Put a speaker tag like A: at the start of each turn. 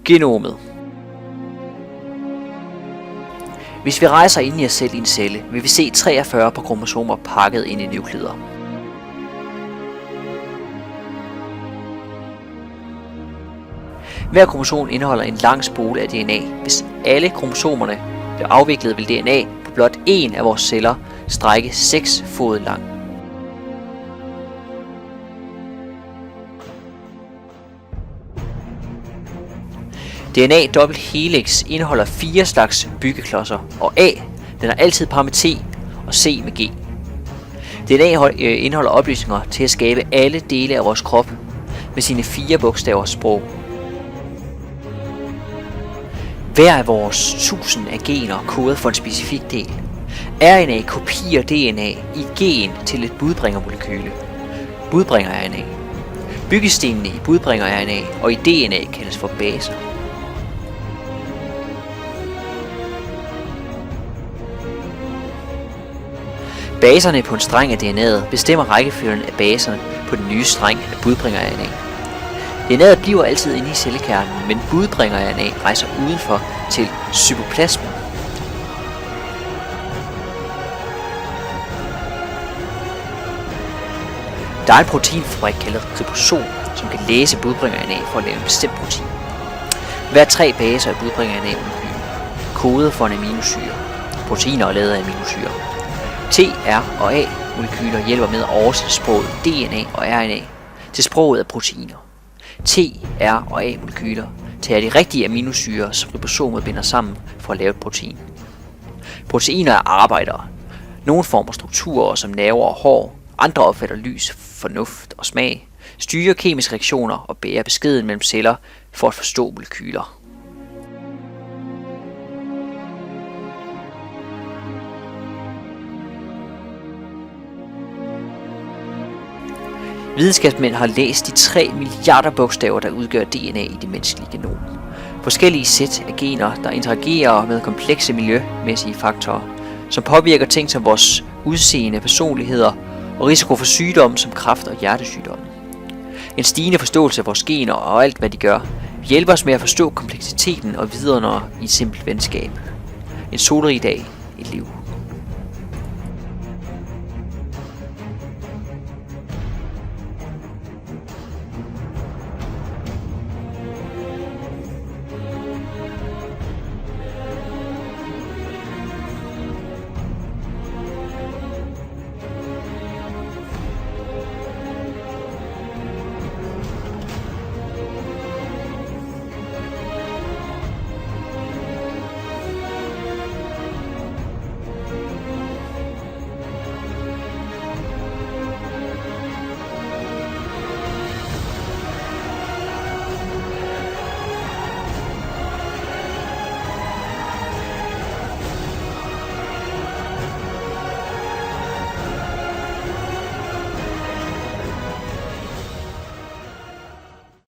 A: Genomet. Hvis vi rejser ind i os selv i en celle, vil vi se 43 par kromosomer pakket ind i nuklider. Hver kromosom indeholder en lang spole af DNA. Hvis alle kromosomerne blev afviklet, vil DNA på blot en af vores celler strække 6 fod lang. DNA dobbelt helix indeholder 4 slags byggeklodser, og A den er altid par med T og C med G. DNA indeholder oplysninger til at skabe alle dele af vores krop med sine 4 bogstavers sprog. Hver af vores 1000 af gener kodet for en specifik del. RNA kopierer DNA i gen til et budbringermolekyle. Budbringer-RNA. Byggestenene i budbringer-RNA og i DNA kaldes for baser. Baserne på en streng af DNA'et bestemmer rækkefølgen af baserne på den nye streng af budbringer-RNA. DNA'et bliver altid inde i cellekernen, men budbringer-RNA rejser udenfor til cytoplasmen. Der er en proteinfabrik kaldet ribosom, som kan læse budbringer-RNA for at lave en bestemt protein. Hver 3 baser af budbringer-RNA-molekyler kodet for en aminosyre. Proteiner er lavet af aminosyre. T, R og A-molekyler hjælper med at oversætte sproget DNA og RNA til sproget af proteiner. T, R og A-molekyler tager de rigtige aminosyrer, som ribosomet binder sammen for at lave et protein. Proteiner er arbejdere. Nogle former strukturer som nerver og hår, andre opfatter lys, fornuft og smag, styrer kemiske reaktioner og bærer beskeden mellem celler for at forstå molekyler. Videnskabsmænd har læst de 3 milliarder bogstaver, der udgør DNA i det menneskelige genom. Forskellige sæt af gener, der interagerer med komplekse miljømæssige faktorer, som påvirker ting som vores udseende, personligheder og risiko for sygdomme som kræft og hjertesygdomme. En stigende forståelse af vores gener og alt, hvad de gør, hjælper os med at forstå kompleksiteten og videre i et simpelt venskab. En solrig dag, et liv.